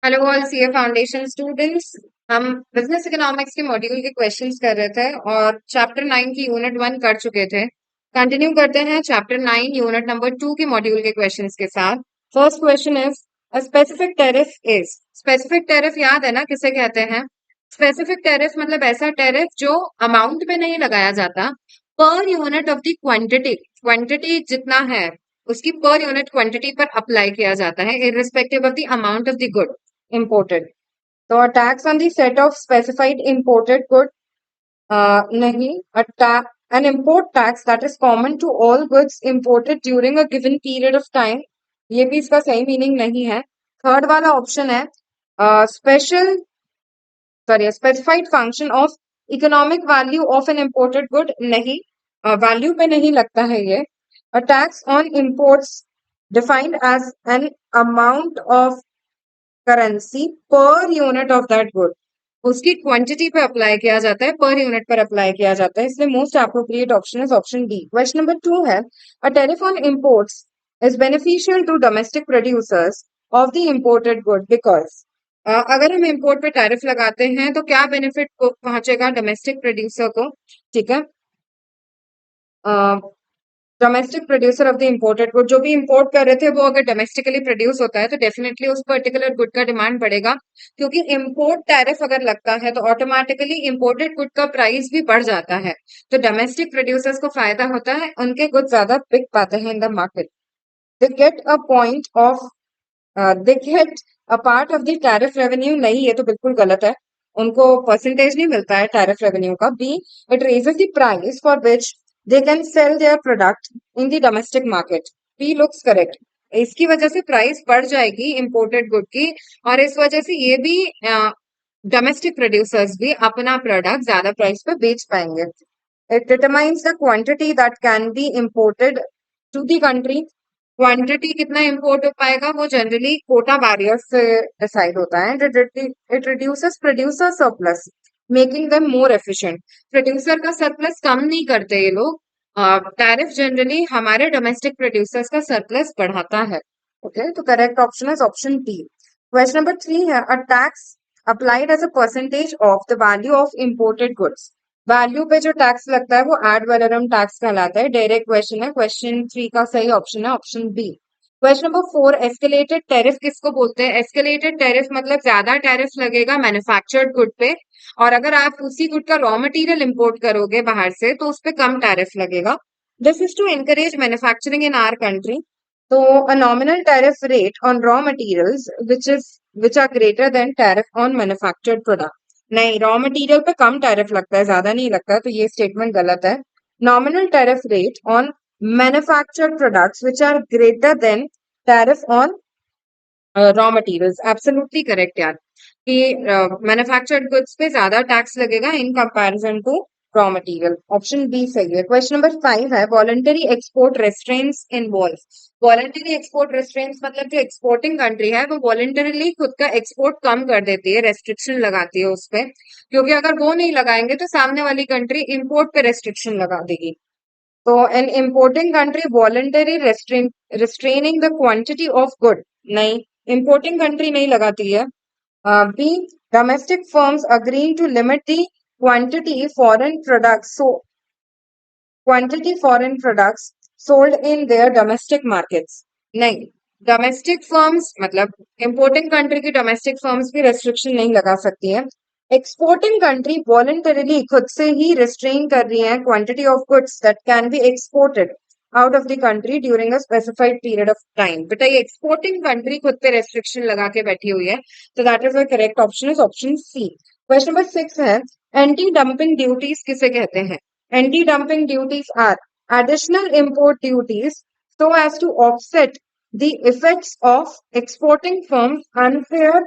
Hello all CA foundation students. हम business economics के module के क्वेश्चंस कर रहे थे और चैप्टर 9 की यूनिट 1 कर चुके थे। कंटिन्यू करते हैं चैप्टर 9 यूनिट नंबर 2 के मॉड्यूल के क्वेश्चंस के साथ। First question is a specific tariff is. Specific tariff याद है ना किसे कहते हैं? स्पेसिफिक टैरिफ मतलब ऐसा टैरिफ जो अमाउंट पे नहीं लगाया जाता, पर unit of the quantity. Quantity जितना है उसकी पर यूनिट क्वांटिटी पर अप्लाई किया जाता है irrespective of the amount of the good imported. तो a tax on the set of specified imported good, nahi, an import tax that is common to all goods imported during a given period of time, ये भी इसका सही meaning नहीं है। Third वाला option है special specified function of economic value of an imported good, नहीं, value पे नहीं लगता है ये। A tax on imports defined as an amount of currency per unit of that good, उसकी क्वांटिटी पे अप्लाई किया जाता है, पर यूनिट पर अप्लाई किया जाता है, इसलिए most appropriate option is option D. Question number 2 है a tariff on imports is beneficial to domestic producers of the imported good because. अगर हम इंपोर्ट पे टैरिफ लगाते हैं तो क्या बेनिफिट को पहुंचेगा डोमेस्टिक प्रोड्यूसर को? ठीक है, domestic producer of the imported good, जो भी इंपोर्ट कर रहे थे वो अगर डोमेस्टिकली प्रोड्यूस होता है तो डेफिनेटली उस पर्टिकुलर गुड का डिमांड बढ़ेगा, क्योंकि इंपोर्ट टैरिफ अगर लगता है तो ऑटोमेटिकली इंपोर्टेड गुड का प्राइस भी बढ़ जाता है। तो डोमेस्टिक प्रोड्यूसर्स को फायदा होता है, उनके गुड ज्यादा बिक पाते हैं in the market. They get a point of they get a part of the tariff revenue, नहीं ये तो बिल्कुल गलत है, उनको परसेंटेज नहीं मिलता है टैरिफ रेवेन्यू का। B, it raises the price for which they can sell their product in the domestic market. B looks correct, इसकी वजह से प्राइस बढ़ जाएगी इंपोर्टेड गुड की, और इस वजह से ये भी डोमेस्टिक प्रोड्यूसर्स भी अपना प्रोडक्ट ज्यादा प्राइस पे बेच पाएंगे। It determines the quantity that can be imported to the country. Quantity कितना इंपोर्ट हो पाएगा वो जनरली कोटा बैरियर से डिसाइड होता है। It reduces producer surplus making them more efficient. Producer का सरप्लस कम नहीं करते ये लोग, टैरिफ जनरली हमारे डोमेस्टिक प्रोड्यूसर्स का सरप्लस बढ़ाता है। ओके, तो correct option is option D. Question number 3 है a tax applied as a percentage of the value of imported goods. Value पे जो टैक्स लगता है वो एड वैलोरम टैक्स कहलाता है। डायरेक्ट क्वेश्चन है, क्वेश्चन 3 का सही ऑप्शन है option B. Question number 4, escalated tariff किसको बोलते हैं? एस्केलेटेड टैरिफ मतलब ज्यादा टैरिफ लगेगा मैन्युफैक्चर्ड गुड पे, और अगर आप उसी गुड का रॉ मटेरियल इंपोर्ट करोगे बाहर से तो उस पे कम टैरिफ लगेगा। This is to encourage manufacturing in our country. तो a nominal tariff rate on raw materials which are greater than tariff on manufactured product। नहीं, रॉ मटेरियल पे कम टैरिफ लगता है, ज्यादा नहीं लगता, तो ये स्टेटमेंट गलत है। Nominal tariff rate on manufactured products which are greater than tariff on raw materials, absolutely correct यार, कि मैन्युफैक्चर्ड गुड्स पे ज्यादा टैक्स लगेगा in comparison to raw material. Option b सही है। क्वेश्चन नंबर 5 है voluntary export restraints involve. Voluntary export restraints मतलब जो एक्सपोर्टिंग कंट्री है वो वॉलंटरीली खुद का एक्सपोर्ट कम कर देती है, रेस्ट्रिक्शन लगाती है उस पे, क्योंकि अगर वो नहीं लगाएंगे तो सामने वाली कंट्री इंपोर्ट पे रेस्ट्रिक्शन लगा देगी। तो an importing country voluntary restraining the quantity of good, नहीं, इम्पोर्टिंग कंट्री नहीं लगाती है। B, domestic firms agreeing to limit the quantity foreign products so quantity foreign products sold in their domestic markets, नहीं, domestic firms मतलब importing country की domestic firms भी restriction नहीं लगा सकती है। एक्सपोर्टिंग कंट्री वॉलंटरीली खुद से ही रिस्ट्रेन कर रही है quantity of goods that can B exported out of the country during a specified period of time. बेटा ये एक्सपोर्टिंग कंट्री खुद पे रेस्ट्रिक्शन लगा के बैठी हुई है, तो that is the correct option is option C. Question number 6 है एंटी डंपिंग ड्यूटीज किसे कहते हैं? Anti-dumping duties are additional import duties so as to offset the effects of exporting firms' unfair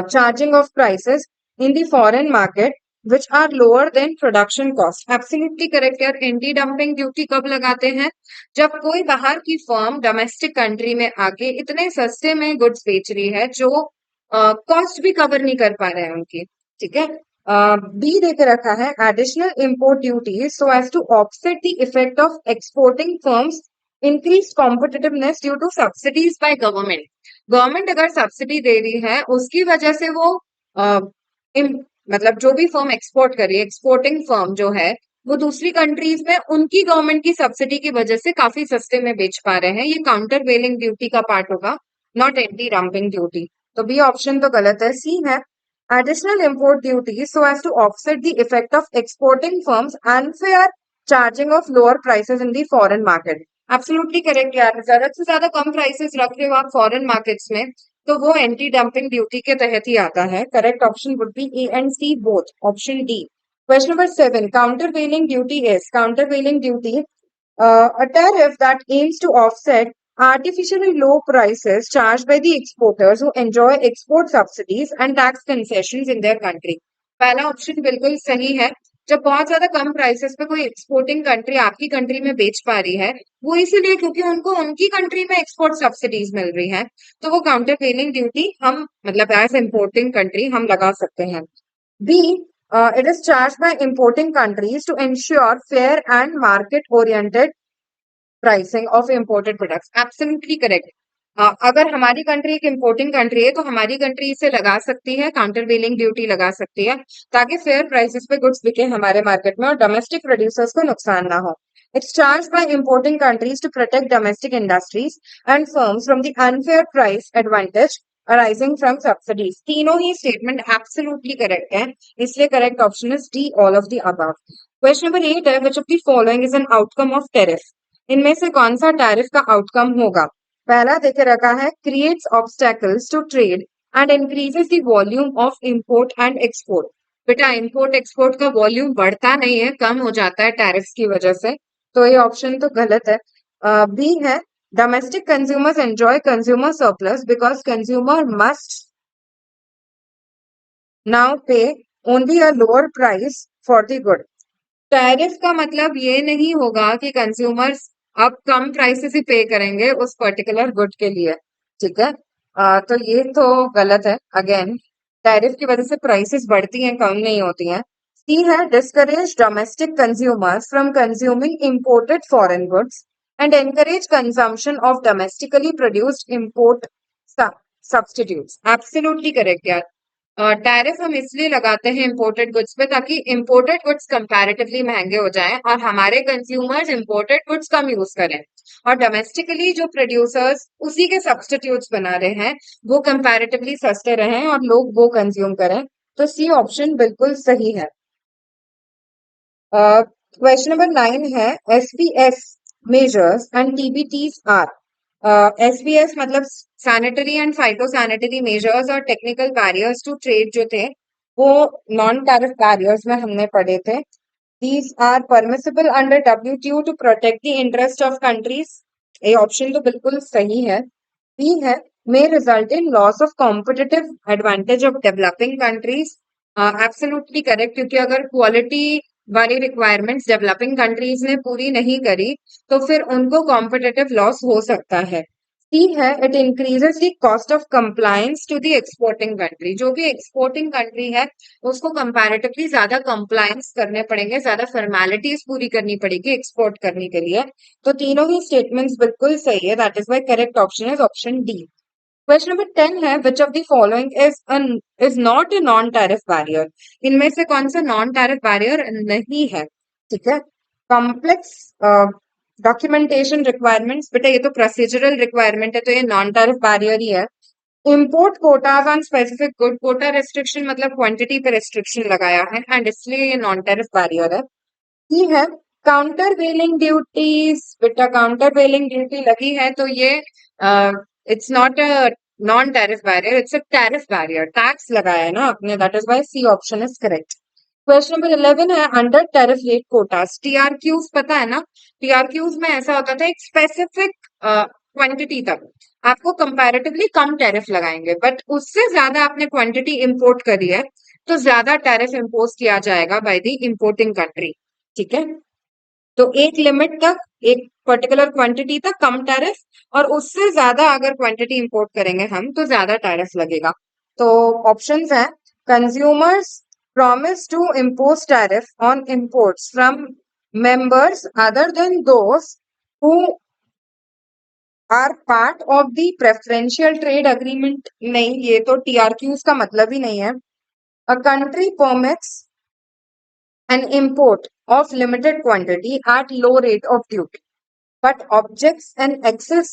charging of prices in the foreign market which are lower than production cost। Absolutely correct यार। Anti dumping duty कब लगाते हैं? जब कोई बाहर की firm domestic country में आके इतने सस्ते में गुड्स बेच रही है जो कॉस्ट भी कवर नहीं कर पा रहे हैं उनकी। ठीक है, बी देके रखा है additional import duties so as to offset the effect of exporting firms increase competitiveness due to subsidies by government. Government अगर सब्सिडी दे रही है उसकी वजह से वो अ, मतलब जो भी फर्म एक्सपोर्ट कर रही है, एक्सपोर्टिंग फर्म जो है, वो दूसरी कंट्रीज में उनकी गवर्नमेंट की सब्सिडी की वजह से काफी सस्ते में बेच पा रहे हैं। ये काउंटर वेलिंग ड्यूटी का पार्ट होगा, नॉट एंटी डंपिंग ड्यूटी। तो बी ऑप्शन तो गलत है। सी है additional import duties so as to offset the effect of exporting firms unfair charging of lower prices in the foreign market। Absolutely correct यार, ज्यादा से ज्यादा कम प्राइसेस रख रहे हो आप फॉरेन मार्केट्स में, तो वो एंटी डंपिंग ड्यूटी के तहत ही आता है। Correct option would be A and C both, option D. Question number 7, countervailing duty is, countervailing duty a tariff that aims to offset artificially low prices charged by the exporters who enjoy export subsidies and tax concessions in their country। पहला option बिल्कुल सही है। जब बहुत ज्यादा कम prices पे कोई exporting country आपकी कंट्री में बेच पा रही है, वो इसीलिए क्योंकि उनको उनकी कंट्री में एक्सपोर्ट सब्सिडीज मिल रही है, तो वो काउंटर वेलिंग ड्यूटी हम मतलब एज इम्पोर्टिंग कंट्री हम लगा सकते हैं। B, it is charged by importing countries to ensure fair and market oriented pricing of imported products. Absolutely correct. अगर हमारी कंट्री एक इम्पोर्टिंग कंट्री है तो हमारी कंट्री इसे लगा सकती है, काउंटर वेलिंग ड्यूटी लगा सकती है, ताकि फेयर प्राइसेस पे गुड्स बिके हमारे मार्केट में और डोमेस्टिक प्रोड्यूसर्स को नुकसान ना हो। It's charge by importing countries to protect domestic industries and firms from the unfair price advantage arising from subsidies. तीनों ही स्टेटमेंट एब्सोल्युटली करेक्ट है, इसलिए correct option is D, all of the above. Question number 8 है, which of the following is an outcome of tariff. इनमें से कौन सा tariff का आउटकम होगा? पहला देखे रखा है, creates obstacles to trade and increases the volume of import and export. बेटा इंपोर्ट एक्सपोर्ट का वॉल्यूम बढ़ता नहीं है, कम हो जाता है टैरिफ की वजह से, तो ये ऑप्शन तो गलत है। बी है, domestic consumers enjoy consumer surplus because consumer must now pay only a lower price for the good. Tariff का मतलब ये नहीं होगा कि कंज्यूमर्स अब कम प्राइसेस ही पे करेंगे उस पर्टिकुलर गुड के लिए, ठीक है। तो ये तो गलत है। अगेन टैरिफ की वजह से प्राइसेस बढ़ती हैं, कम नहीं होती हैं। सी है, discourage domestic consumers from consuming imported foreign goods and encourage consumption of domestically produced import substitutes. Absolutely correct यार। टैरिफ हम इसलिए लगाते हैं इंपोर्टेड गुड्स पे ताकि इंपोर्टेड गुड्स कंपैरेटिवली महंगे हो जाएं और हमारे कंज्यूमर्स इंपोर्टेड गुड्स कम यूज करें, और डोमेस्टिकली जो प्रोड्यूसर्स उसी के सब्स्टिट्यूट्स बना रहे हैं वो कंपैरेटिवली सस्ते रहें और लोग वो कंज्यूम करें। तो सी ऑप्शन बिल्कुल सही है। क्वेश्चन नंबर 9 है, SBS measures and TBTs are. SBS मतलब सैनिटरी एंड फाइटोसैनिटरी मेजर्स और टेक्निकल बैरियर्स टू ट्रेड जो थे वो नॉन टैरिफ बैरियर्स में हमने पढ़े थे। These are permissible under WTO to protect the interest of countries. ये ऑप्शन तो बिल्कुल सही है। बी है, may result in loss of competitive advantage of developing countries। Absolutely correct, क्योंकि अगर क्वालिटी वाली रिक्वायरमेंट्स डेवलपिंग कंट्रीज ने पूरी नहीं करी तो फिर उनको कॉम्पिटिटिव लॉस हो सकता है। सी है, it increases the cost of compliance to the exporting country. जो भी एक्सपोर्टिंग कंट्री है उसको कंपैरेटिवली ज्यादा कंप्लायंस करने पड़ेंगे, ज्यादा फॉर्मेलिटीज पूरी करनी पड़ेगी एक्सपोर्ट करने के लिए। तो तीनों ही स्टेटमेंट्स बिल्कुल सही है, that is why correct option is option D. Question number 10 है, which of the following is not a non tariff barrier. इनमें से कौन सा नॉन टैरिफ बैरियर नहीं है? ठीक है, कॉम्प्लेक्स डॉक्यूमेंटेशन रिक्वायरमेंट्स, बेटा ये तो प्रोसीजरल रिक्वायरमेंट है, तो ये नॉन टैरिफ बैरियर ही है। Import quotas on specific good, quota restriction मतलब क्वांटिटी पे रेस्ट्रिक्शन लगाया है एंड इसलिए ये नॉन टैरिफ बैरियर है। ये है काउंटर वेलिंग ड्यूटीज, बेटा काउंटर वेलिंग ड्यूटी लगी है तो ये it's not a non tariff barrier, it's a tariff barrier, tax लगाया है ना आपने, that is why C option is correct. Question number 11 है, under tariff rate quotas, TRQs पता है ना? टीआरक्यूज में ऐसा होता था एक स्पेसिफिक क्वांटिटी तक आपको कंपैरेटिवली कम टैरिफ लगाएंगे, बट उससे ज्यादा आपने क्वांटिटी इंपोर्ट करी है तो ज्यादा टैरिफ इम्पोज किया जाएगा बाय द इंपोर्टिंग कंट्री, ठीक है। तो एक लिमिट तक, एक पर्टिकुलर क्वांटिटी तक कम टैरिफ, और उससे ज्यादा अगर क्वांटिटी इंपोर्ट करेंगे हम तो ज्यादा टैरिफ लगेगा। तो ऑप्शंस हैं, consumers promise to impose tariff on imports from members other than those who are part of the preferential trade agreement, नहीं, ये तो टीआरक्यूज का मतलब ही नहीं है। A country permits an import of limited quantity at low rate of duty but objects an access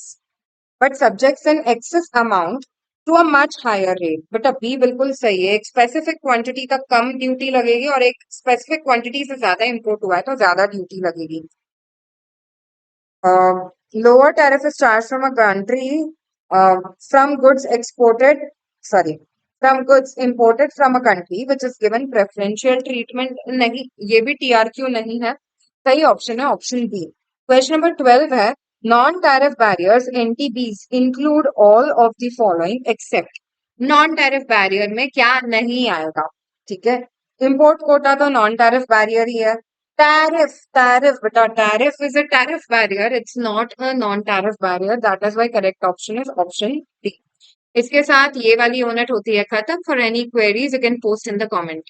but subjects an access amount to a much higher rate. बेटा B बिल्कुल सही है। एक स्पेसिफिक क्वांटिटी तक कम ड्यूटी लगेगी और एक specific quantity से ज्यादा इंपोर्ट हुआ है तो ज्यादा ड्यूटी लगेगी। Lower tariff is charged from a country from goods exported, sorry, from goods imported from a country which is given preferential treatment। नहीं, ये भी TRQ नहीं है। सही ऑप्शन है ऑप्शन बी। क्वेश्चन नंबर 12 है, non tariff barriers NTBs include all of the following except. Non tariff barrier में क्या नहीं आएगा? ठीक है, इंपोर्ट कोटा तो नॉन टैरिफ बैरियर ही है। Tariff, tariff, beta, tariff is a tariff barrier. It's not a non-tariff barrier. That is why correct option is option D. इसके साथ ये वाली यूनिट होती है खत्म। For any queries, you can post in the comment.